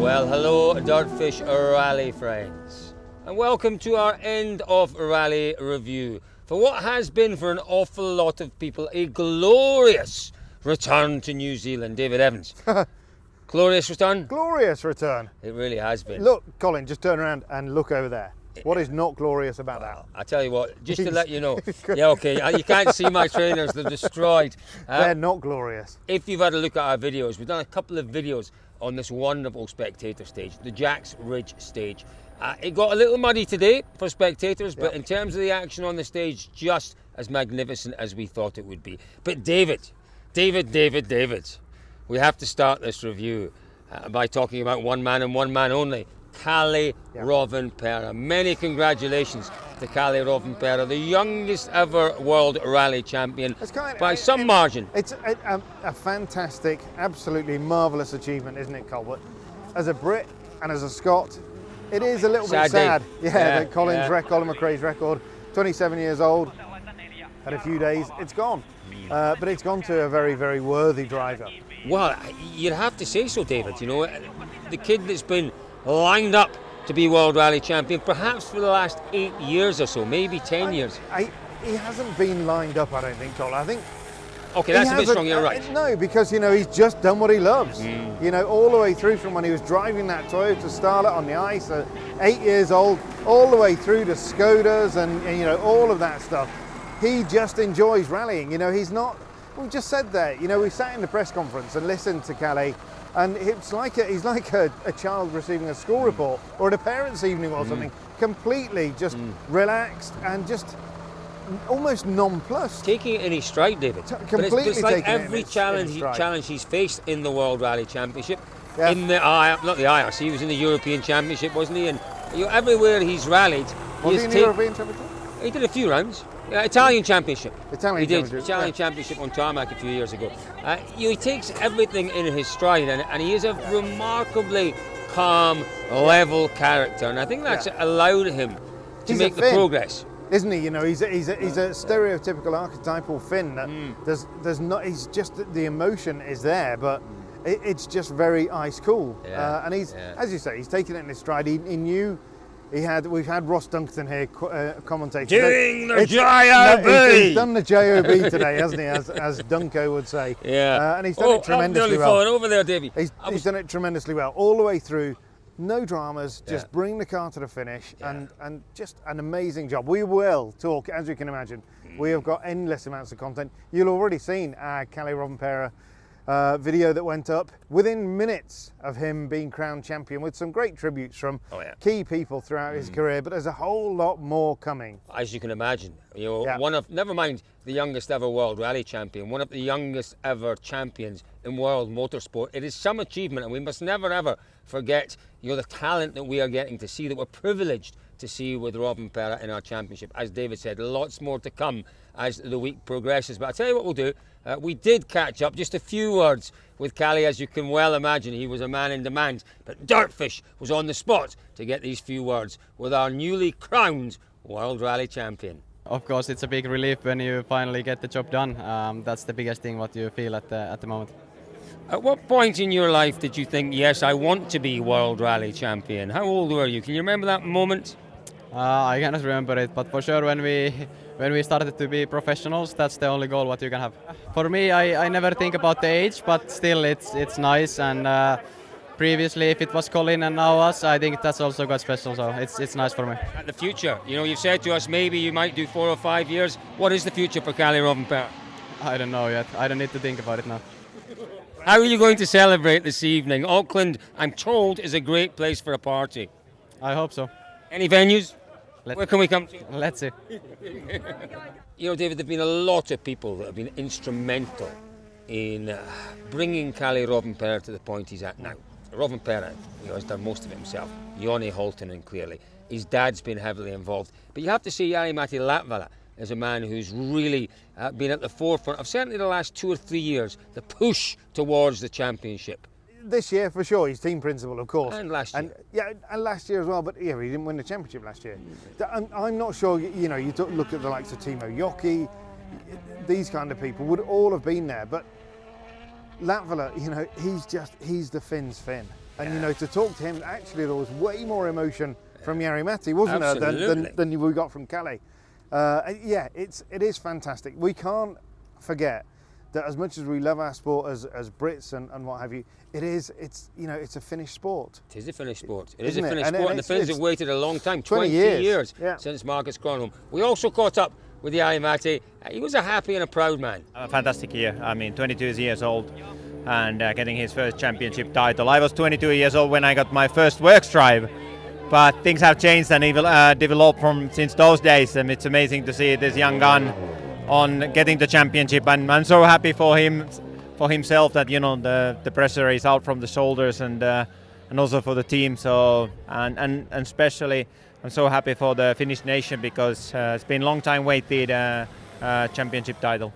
Well, hello Dirtfish Rally friends, and welcome to our end of rally review for what has been for an awful lot of people a glorious return to New Zealand. David Evans. Glorious return? Glorious return. It really has been. Look, Colin, just turn around and look over there. What is not glorious about that? I tell you what, just to let you know. Yeah, okay, you can't see my trainers, they're destroyed. They're not glorious. If you've had a look at our videos, we've done a couple of videos on this wonderful spectator stage, the Jacks Ridge stage. It got a little muddy today for spectators, but in terms of the action on the stage, just as magnificent as we thought it would be. But David, we have to start this review by talking about one man and one man only, Kalle Rovanperä. Many congratulations to Kalle Rovanperä, the youngest ever World Rally Champion by some margin. It's a fantastic, absolutely marvellous achievement, isn't it, Colbert? As a Brit and as a Scot, it is a little bit sad. That Colin's record, Colin McRae's record, 27 years old, had a few days, it's gone. But it's gone to a very, very worthy driver. Well, you'd have to say so, David. You know, the kid that's been lined up to be World Rally Champion, perhaps for the last 8 years or so, maybe 10 years. He hasn't been lined up, I don't think, Colin. I think. Okay, that's a bit strong, you're right. No, because, you know, he's just done what he loves. You know, all the way through from when he was driving that Toyota Starlet on the ice at 8 years old, all the way through to Skodas and, you know, all of that stuff. He just enjoys rallying. You know, he's not, we just said that, you know, we sat in the press conference and listened to Kalle, and it's like he's like a child receiving a school report or at a parents' evening or something, completely just relaxed and just almost nonplussed. Taking it in his stride, David. Completely it's like taking every it challenge he's faced in the World Rally Championship, in the not the IRC, he was in the European Championship, wasn't he? And you know, everywhere he's rallied, was he in the European Championship? He did a few rounds. Italian Championship. Italian Championship on tarmac a few years ago. He takes everything in his stride, and he is a remarkably calm, level character, and I think that's allowed him to make the progress. Isn't he? You know, he's a stereotypical archetypal Finn. That there's not. He's just the emotion is there, but it's just very ice cool. And he's, as you say, he's taken it in his stride. He knew. We've had Ross Dunkerton here commentating. Doing the JOB! He's done the JOB today, hasn't he, as Dunko would say. Yeah. And he's done it tremendously well. Falling over there, Davey. He's done it tremendously well, all the way through. No dramas, just bring the car to the finish, and just an amazing job. We will talk, as you can imagine, we have got endless amounts of content. You've already seen our Kalle Rovanperä video that went up within minutes of him being crowned champion, with some great tributes from key people throughout his career, but there's a whole lot more coming. As you can imagine, you know, never mind the youngest ever World Rally Champion, one of the youngest ever champions in world motorsport. It is some achievement, and we must never ever forget, you know, the talent that we are getting to see, that we're privileged to see with Rovanperä in our championship. As David said, lots more to come as the week progresses. But I'll tell you what we'll do. We did catch up, just a few words with Kalle. As you can well imagine, he was a man in demand. But Dirtfish was on the spot to get these few words with our newly crowned World Rally Champion. Of course, it's a big relief when you finally get the job done. That's the biggest thing what you feel at the moment. At what point in your life did you think, yes, I want to be World Rally Champion? How old were you? Can you remember that moment? I cannot remember it, but for sure when we started to be professionals, that's the only goal what you can have. For me, I never think about the age, but still it's nice. And previously, if it was Colin and now us, I think that's also quite special. So it's nice for me. And the future, you know, you've said to us maybe you might do 4 or 5 years. What is the future for Kalle Rovanperä? I don't know yet. I don't need to think about it now. How are you going to celebrate this evening? Auckland, I'm told, is a great place for a party. I hope so. Any venues? Where can we come to? Let's see. You know, David, there have been a lot of people that have been instrumental in bringing Kalle Rovanperä to the point he's at now. Rovanperä, you know, has done most of it himself. Joni Holtonen, clearly. His dad's been heavily involved. But you have to say Jari-Matti Latvala is a man who's really been at the forefront of certainly the last 2 or 3 years, the push towards the championship. This year, for sure, he's team principal, of course. And last year. And last year as well, but yeah, he didn't win the championship last year. I'm not sure, you know, you look at the likes of Timo Joki, these kind of people would all have been there, but Latvala, you know, he's the Finn's Finn. And, you know, to talk to him, actually there was way more emotion from Jari-Matti, wasn't there, than we got from Kalle. Yeah, it is fantastic. We can't forget that as much as we love our sport as Brits and what have you, it's a Finnish sport. It is a Finnish sport. It is a Finnish sport, and the Finns have waited a long time, 20 years since Marcus gone home. We also caught up with Jari-Matti. He was a happy and a proud man. A fantastic year. I mean, 22 years old and getting his first championship title. I was 22 years old when I got my first WRC drive, but things have changed and developed since those days, and it's amazing to see this young gun on getting the championship, and I'm so happy for himself that, you know, the pressure is out from the shoulders, and also for the team. So and especially I'm so happy for the Finnish nation, because it's been a long time waited championship title.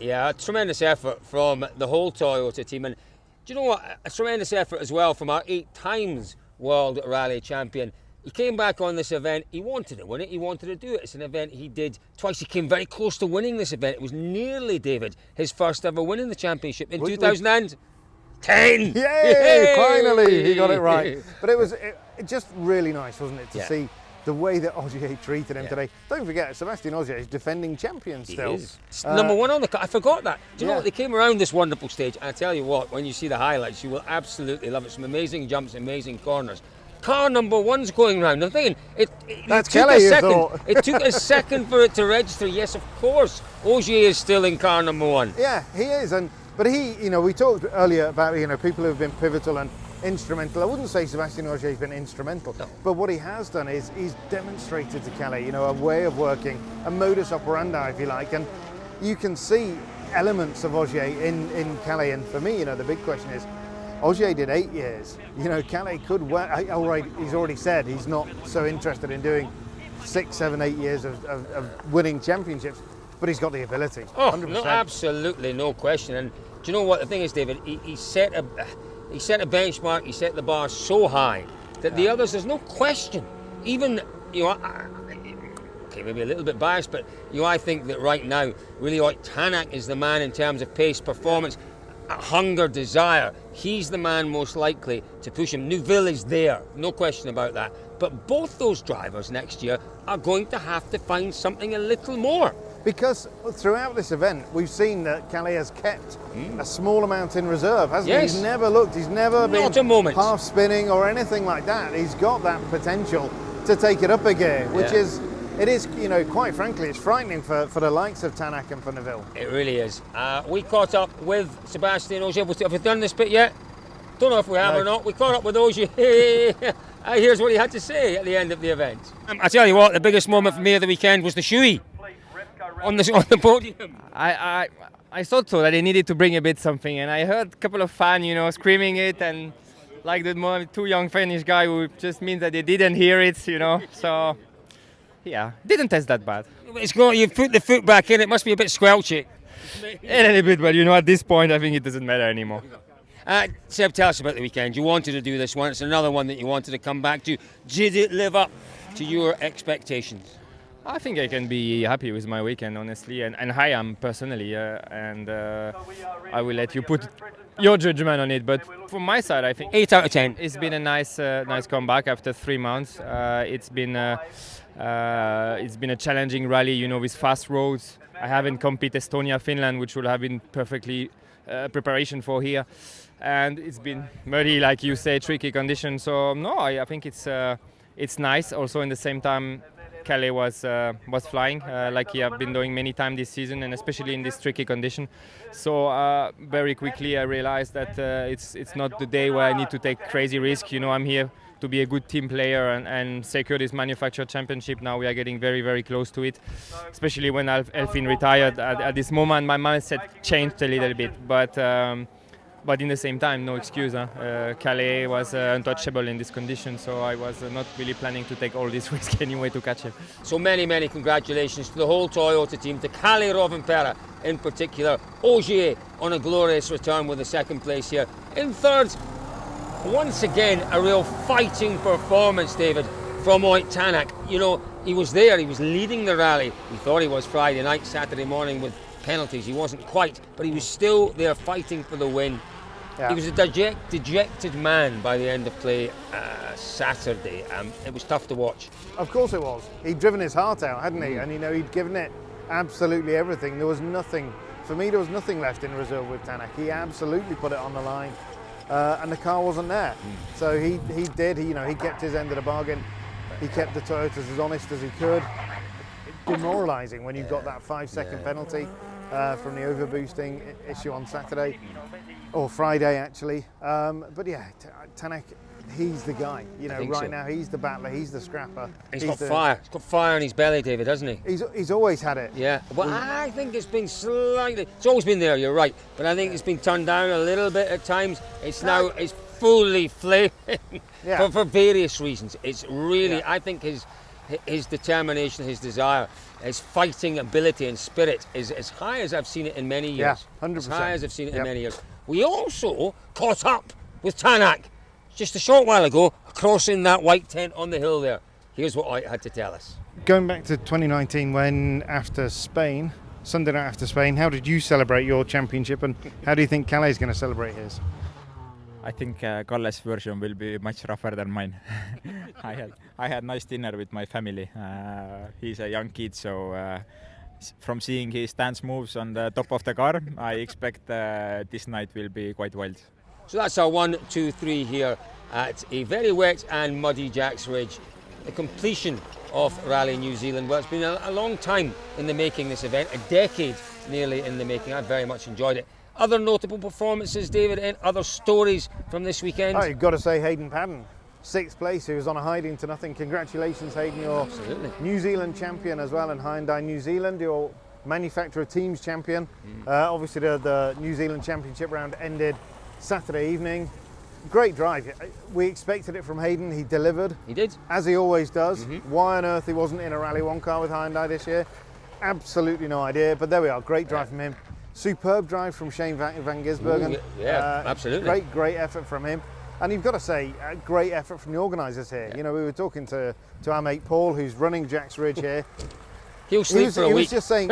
Yeah, a tremendous effort from the whole Toyota team, and do you know what? A tremendous effort as well from our 8 times World Rally champion. He came back on this event, he wanted to win it, he wanted to do it. It's an event he did twice. He came very close to winning this event. It was nearly, David, his first ever win in the championship in 2010. Yay! Finally, he got it right. But it was just really nice, wasn't it, to see the way that Ogier treated him today. Don't forget, Sebastian Ogier is defending champion still. He is. Number 1 on the car. I forgot that. Do you know what? They came around this wonderful stage, and I tell you what, when you see the highlights, you will absolutely love it. Some amazing jumps, amazing corners. Car number 1's going round. I'm thinking, it took a second for it to register. Yes, of course, Ogier is still in car number 1. Yeah, he is. But he, you know, we talked earlier about, you know, people who have been pivotal and instrumental. I wouldn't say Sebastian Ogier has been instrumental, but what he has done is he's demonstrated to Kalle, you know, a way of working, a modus operandi, if you like, and you can see elements of Ogier in Kalle. And for me, you know, the big question is, Ogier did 8 years. You know, Kalle could work. All right, he's already said he's not so interested in doing 6, 7, 8 years of winning championships, but he's got the ability. 100%. No, absolutely, no question. And do you know what the thing is, David? He set a benchmark. He set the bar so high that the others, there's no question. Even, you know, okay, maybe a little bit biased, but you know, I think that right now, really, like Tanak is the man in terms of pace, performance, hunger, desire. He's the man most likely to push him. Neuville is there, no question about that. But both those drivers next year are going to have to find something a little more. Because throughout this event, we've seen that Kalle has kept a small amount in reserve, hasn't he? He's never looked, he's never been half spinning or anything like that. He's got that potential to take it up a gear, which is, you know, quite frankly, it's frightening for the likes of Tanak and for Neuville. It really is. We caught up with Sebastian Ogier. Have we done this bit yet? Don't know if we have or not. We caught up with Ogier. Here's what he had to say at the end of the event. I tell you what, the biggest moment for me of the weekend was the shoey on the podium. I thought so, that they needed to bring a bit something, and I heard a couple of fans, you know, screaming it, and like the 2 young Finnish guy, who just means that they didn't hear it, you know. So yeah, didn't test that bad. It's got, you put the foot back in, it must be a bit squelchy. A little bit, but you know, at this point I think it doesn't matter anymore. Seb, tell us about the weekend. You wanted to do this one. It's another one that you wanted to come back to. Did it live up to your expectations? I think I can be happy with my weekend, honestly, and I am personally, and I will let you put your judgment on it. But from my side, I think 8 out of 10. It's been a nice comeback after 3 months. It's been a challenging rally, you know, with fast roads. I haven't competed Estonia, Finland, which would have been perfectly preparation for here, and it's been muddy, like you say, tricky conditions. So no, I think it's nice. Also, in the same time, Kalle was flying like he have been doing many times this season, and especially in this tricky condition. So very quickly I realized that it's not the day where I need to take crazy risk. You know, I'm here to be a good team player and secure this manufacturer championship. Now we are getting very, very close to it, especially when Elfin retired. At this moment my mindset changed a little bit, but in the same time, no excuse. Kalle was untouchable in this condition, so I was not really planning to take all this risk anyway to catch him. So many, many congratulations to the whole Toyota team, to Kalle Rovanperä in particular. Ogier on a glorious return with a second place here. In third, once again, a real fighting performance, David, from Ott Tanak. You know, he was there, he was leading the rally. We thought he was Friday night, Saturday morning with penalties. He wasn't quite, but he was still there fighting for the win. Yeah. He was a dejected man by the end of play Saturday. It was tough to watch. Of course it was. He'd driven his heart out, hadn't he? And he'd given it absolutely everything. There was nothing, for me, there was nothing left in reserve with Tanak. He absolutely put it on the line, and the car wasn't there. So he kept his end of the bargain. He kept the Toyotas as honest as he could. Demoralising when you've got that 5-second penalty from the overboosting issue on Saturday, or Friday actually. But yeah, Tanak, he's the guy. Right now he's the battler, he's the scrapper. He's got fire. He's got fire in his belly, David, hasn't he? He's always had it. Yeah. Well, I think it's been slightly. It's always been there. You're right, but I think it's been turned down a little bit at times. It's fully flaming for various reasons. It's really, I think his determination, his desire, his fighting ability and spirit is as high as I've seen it in many years. Yeah, 100%. As high as I've seen it in many years. We also caught up with Tanak just a short while ago, crossing that white tent on the hill there. Here's what I had to tell us. Going back to 2019, when after Spain, Sunday night after Spain, how did you celebrate your championship, and how do you think Kalle is going to celebrate his? I think Kalle's version will be much rougher than mine. I had nice dinner with my family. He's a young kid, so from seeing his dance moves on the top of the car, I expect this night will be quite wild. So that's our 1, 2, 3 here at a very wet and muddy Jacks Ridge. The completion of Rally New Zealand. Well, it's been a long time in the making, this event, a decade nearly in the making. I very much enjoyed it. Other notable performances, David, and other stories from this weekend? Oh, you've got to say Hayden Padden, 6th place, who was on a hiding to nothing. Congratulations, Hayden, you're New Zealand champion as well in Hyundai New Zealand, your manufacturer teams champion. Obviously the New Zealand Championship round ended Saturday evening. Great drive. We expected it from Hayden. He delivered. He did. As he always does. Why on earth he wasn't in a Rally 1 car with Hyundai this year? Absolutely no idea, but there we are. Great drive from him. Superb drive from Shane van Gisbergen. Absolutely. Great effort from him. And you've got to say, a great effort from the organisers here. We were talking to our mate Paul, who's running Jacks Ridge here. He'll sleep for a week. He was just saying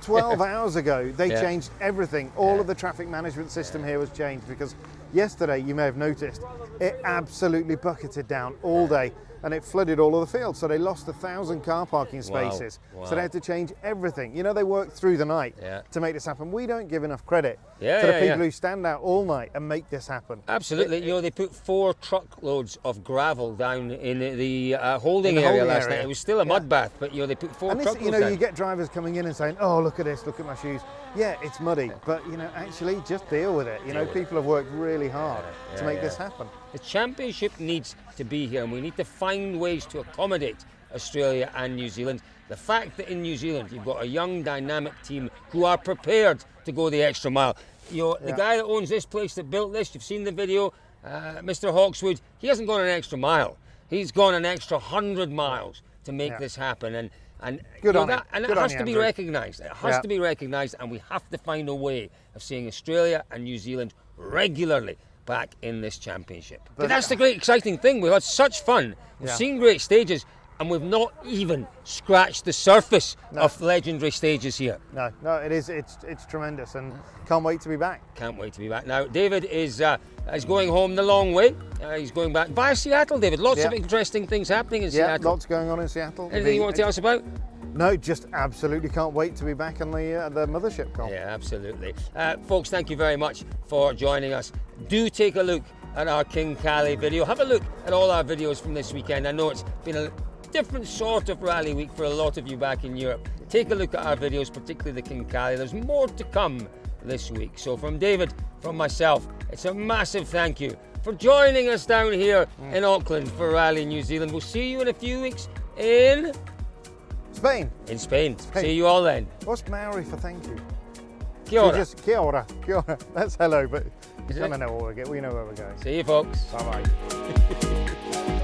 12 hours ago they changed everything. All of the traffic management system here was changed, because yesterday, you may have noticed, it absolutely bucketed down all day and it flooded all of the field. So they lost 1,000 car parking spaces. Wow. So they had to change everything. They worked through the night to make this happen. We don't give enough credit to the people who stand out all night and make this happen. Absolutely. They put 4 truckloads of gravel down in the holding area last night. It was still a mud bath, but they put 4 truckloads down. You get drivers coming in and saying, "Oh, look at this, look at my shoes." Yeah, it's muddy, but actually just deal with it. People have worked really hard to make this happen. The championship needs to be here, and we need to find ways to accommodate Australia and New Zealand. The fact that in New Zealand you've got a young, dynamic team who are prepared to go the extra mile. The guy that owns this place, that built this, you've seen the video, Mr. Hawkswood, he hasn't gone an extra mile. He's gone an extra 100 miles to make this happen. And it has to be recognised. It has to be recognised, and we have to find a way of seeing Australia and New Zealand regularly back in this championship. But that's the great exciting thing. We've had such fun. We've seen great stages, and we've not even scratched the surface of legendary stages here. No, it is. It's tremendous, and can't wait to be back. Can't wait to be back. Now, David is going home the long way. He's going back via Seattle, David. Lots of interesting things happening in Seattle. Lots going on in Seattle. Anything you want to tell us about? No, just absolutely can't wait to be back on the mothership, Cole. Yeah, absolutely. Folks, thank you very much for joining us. Do take a look at our King Kalle video. Have a look at all our videos from this weekend. I know it's been a different sort of rally week for a lot of you back in Europe. Take a look at our videos, particularly the King Kalle. There's more to come this week. So from David, from myself, it's a massive thank you for joining us down here in Auckland for Rally New Zealand. We'll see you in a few weeks in Spain. In Spain. See you all then. What's Maori for thank you? Kia ora. Kia ora. Kia ora. That's hello, but we know where we're going. We know where we're going. See you, folks. Bye-bye.